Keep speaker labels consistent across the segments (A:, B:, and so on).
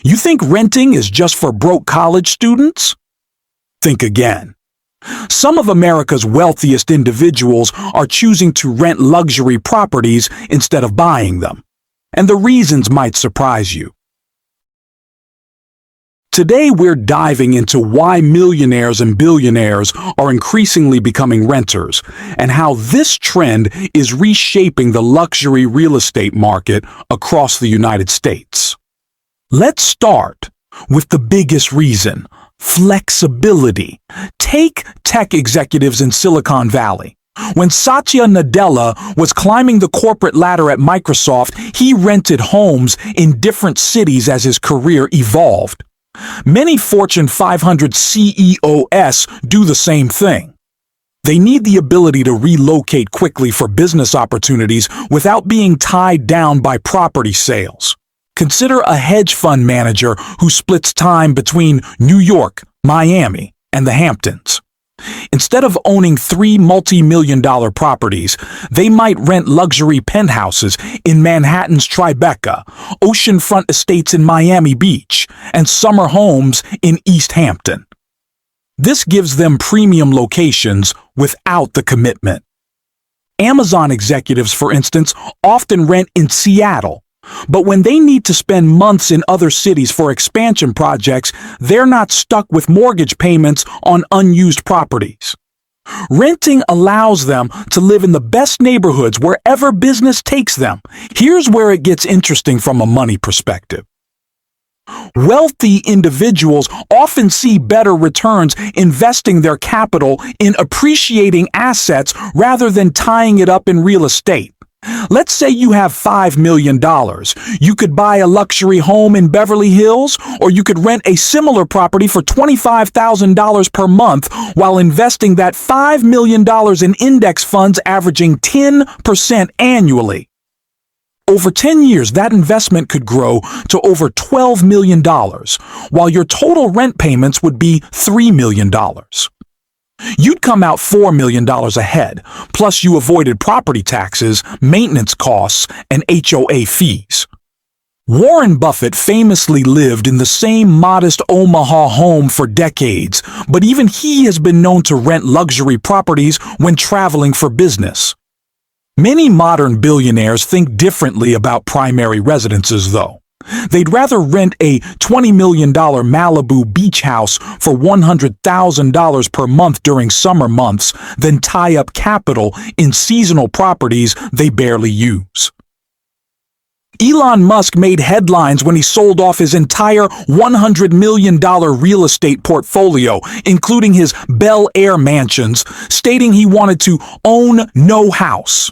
A: You think renting is just for broke college students? Think again. Some of America's wealthiest individuals are choosing to rent luxury properties instead of buying them, and the reasons might surprise you. Today we're diving into why millionaires and billionaires are increasingly becoming renters, and how this trend is reshaping the luxury real estate market across the United States. Let's start with the biggest reason: flexibility. Take tech executives in Silicon Valley. When Satya Nadella was climbing the corporate ladder at Microsoft, he rented homes in different cities as his career evolved. Many Fortune 500 CEOs do the same thing. They need the ability to relocate quickly for business opportunities without being tied down by property sales. Consider a hedge fund manager who splits time between New York, Miami, and the Hamptons. Instead of owning 3 multi-million-dollar properties, they might rent luxury penthouses in Manhattan's Tribeca, oceanfront estates in Miami Beach, and summer homes in East Hampton. This gives them premium locations without the commitment. Amazon executives, for instance, often rent in Seattle, but when they need to spend months in other cities for expansion projects, they're not stuck with mortgage payments on unused properties. Renting allows them to live in the best neighborhoods wherever business takes them. Here's where it gets interesting from a money perspective. Wealthy individuals often see better returns investing their capital in appreciating assets rather than tying it up in real estate. Let's say you have $5 million. You could buy a luxury home in Beverly Hills, or you could rent a similar property for $25,000 per month while investing that $5 million in index funds averaging 10% annually. Over 10 years, that investment could grow to over $12 million, while your total rent payments would be $3 million. You'd come out $4 million ahead, plus you avoided property taxes, maintenance costs, and HOA fees. Warren Buffett famously lived in the same modest Omaha home for decades, but even he has been known to rent luxury properties when traveling for business. Many modern billionaires think differently about primary residences, though. They'd rather rent a $20 million Malibu beach house for $100,000 per month during summer months than tie up capital in seasonal properties they barely use. Elon Musk made headlines when he sold off his entire $100 million real estate portfolio, including his Bel Air mansions, stating he wanted to own no house.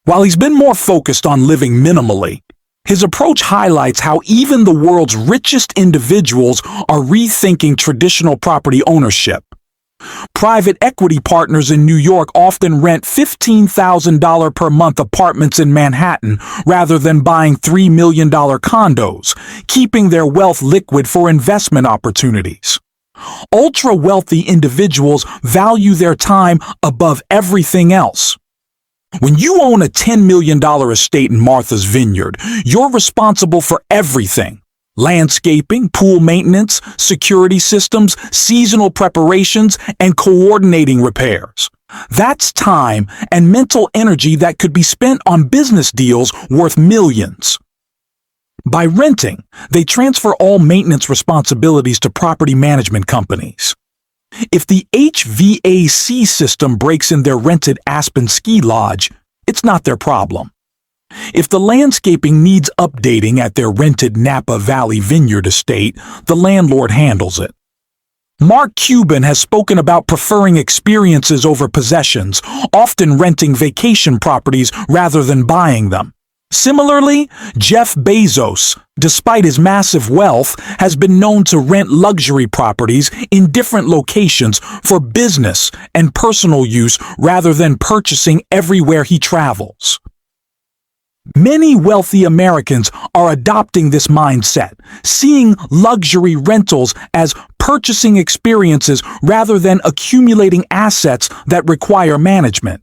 A: While he's been more focused on living minimally, his approach highlights how even the world's richest individuals are rethinking traditional property ownership. Private equity partners in New York often rent $15,000 per month apartments in Manhattan rather than buying $3 million condos, keeping their wealth liquid for investment opportunities. Ultra-wealthy individuals value their time above everything else. When you own a $10 million estate in Martha's Vineyard, you're responsible for everything: landscaping, pool maintenance, security systems, seasonal preparations, and coordinating repairs. That's time and mental energy that could be spent on business deals worth millions. By renting, they transfer all maintenance responsibilities to property management companies. If the HVAC system breaks in their rented Aspen ski lodge, it's not their problem. If the landscaping needs updating at their rented Napa Valley Vineyard estate, the landlord handles it. Mark Cuban has spoken about preferring experiences over possessions, often renting vacation properties rather than buying them. Similarly, Jeff Bezos, despite his massive wealth, has been known to rent luxury properties in different locations for business and personal use rather than purchasing everywhere he travels. Many wealthy Americans are adopting this mindset, seeing luxury rentals as purchasing experiences rather than accumulating assets that require management.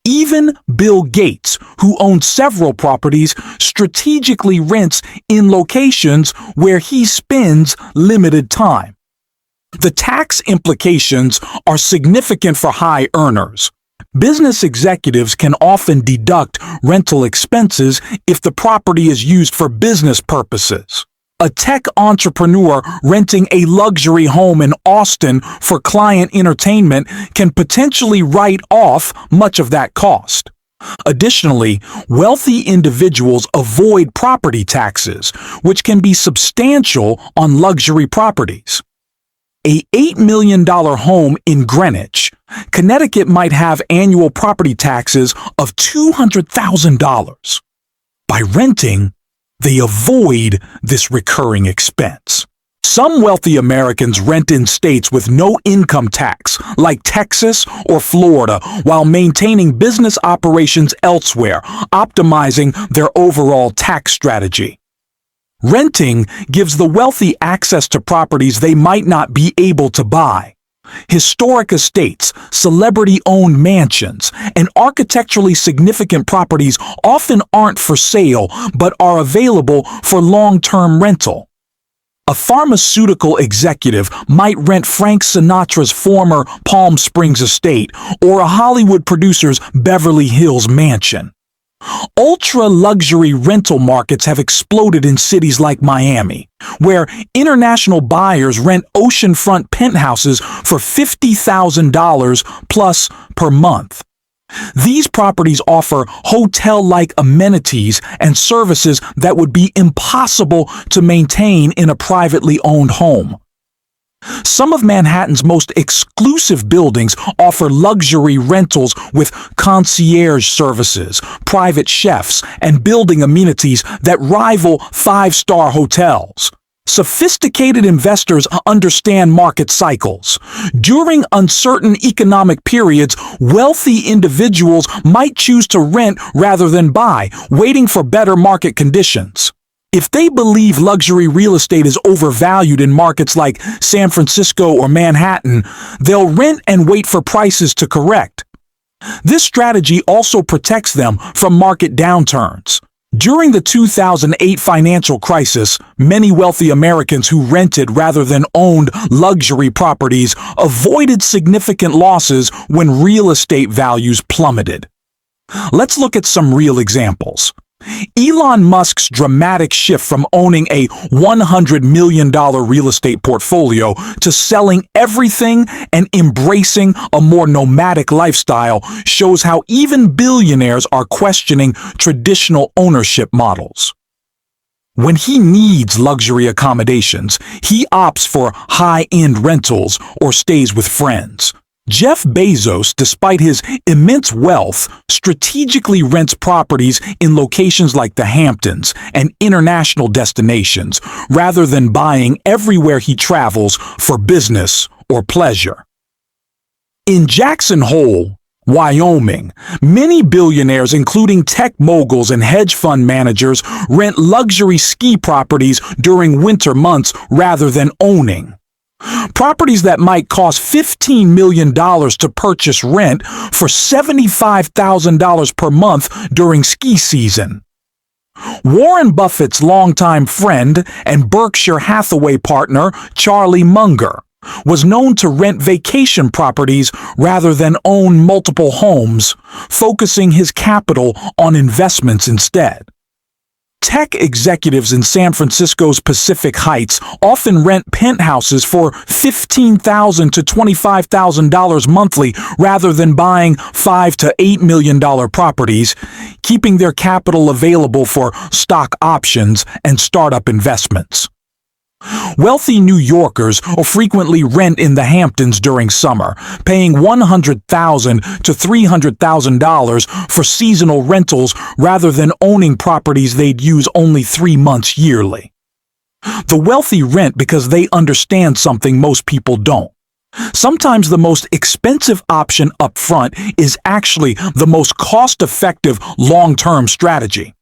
A: Even Bill Gates, who owns several properties, strategically rents in locations where he spends limited time. The tax implications are significant for high earners. Business executives can often deduct rental expenses if the property is used for business purposes. A tech entrepreneur renting a luxury home in Austin for client entertainment can potentially write off much of that cost. Additionally, wealthy individuals avoid property taxes, which can be substantial on luxury properties. A $8 million home in Greenwich, Connecticut might have annual property taxes of $200,000. By renting, they avoid this recurring expense. Some wealthy Americans rent in states with no income tax, like Texas or Florida, while maintaining business operations elsewhere, optimizing their overall tax strategy. Renting gives the wealthy access to properties they might not be able to buy. Historic estates, celebrity-owned mansions, and architecturally significant properties often aren't for sale but are available for long-term rental. A pharmaceutical executive might rent Frank Sinatra's former Palm Springs estate or a Hollywood producer's Beverly Hills mansion. Ultra-luxury rental markets have exploded in cities like Miami, where international buyers rent oceanfront penthouses for $50,000 plus per month. These properties offer hotel-like amenities and services that would be impossible to maintain in a privately owned home. Some of Manhattan's most exclusive buildings offer luxury rentals with concierge services, private chefs, and building amenities that rival five-star hotels. Sophisticated investors understand market cycles. During uncertain economic periods, wealthy individuals might choose to rent rather than buy, waiting for better market conditions. If they believe luxury real estate is overvalued in markets like San Francisco or Manhattan, they'll rent and wait for prices to correct. This strategy also protects them from market downturns. During the 2008 financial crisis, many wealthy Americans who rented rather than owned luxury properties avoided significant losses when real estate values plummeted. Let's look at some real examples. Elon Musk's dramatic shift from owning a $100 million real estate portfolio to selling everything and embracing a more nomadic lifestyle shows how even billionaires are questioning traditional ownership models. When he needs luxury accommodations, he opts for high-end rentals or stays with friends. Jeff Bezos, despite his immense wealth, strategically rents properties in locations like the Hamptons and international destinations, rather than buying everywhere he travels for business or pleasure. In Jackson Hole, Wyoming, many billionaires, including tech moguls and hedge fund managers, rent luxury ski properties during winter months rather than owning. Properties that might cost $15 million to purchase rent for $75,000 per month during ski season. Warren Buffett's longtime friend and Berkshire Hathaway partner, Charlie Munger, was known to rent vacation properties rather than own multiple homes, focusing his capital on investments instead. Tech executives in San Francisco's Pacific Heights often rent penthouses for $15,000 to $25,000 monthly rather than buying $5 to $8 million properties, keeping their capital available for stock options and startup investments. Wealthy New Yorkers frequently rent in the Hamptons during summer, paying $100,000 to $300,000 for seasonal rentals rather than owning properties they'd use only 3 months yearly. The wealthy rent because they understand something most people don't. Sometimes the most expensive option up front is actually the most cost-effective long-term strategy.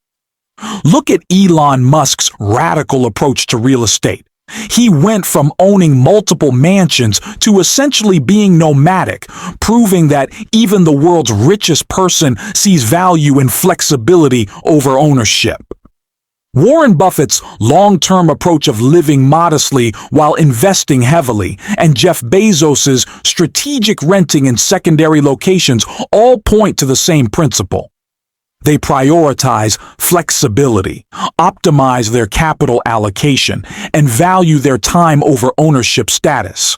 A: Look at Elon Musk's radical approach to real estate. He went from owning multiple mansions to essentially being nomadic, proving that even the world's richest person sees value in flexibility over ownership. Warren Buffett's long-term approach of living modestly while investing heavily, and Jeff Bezos's strategic renting in secondary locations all point to the same principle. They prioritize flexibility, optimize their capital allocation, and value their time over ownership status.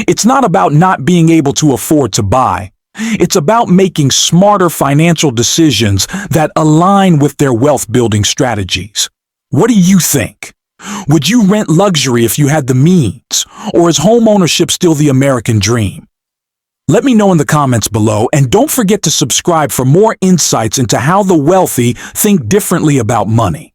A: It's not about not being able to afford to buy. It's about making smarter financial decisions that align with their wealth-building strategies. What do you think? Would you rent luxury if you had the means, or is home ownership still the American dream? Let me know in the comments below, and don't forget to subscribe for more insights into how the wealthy think differently about money.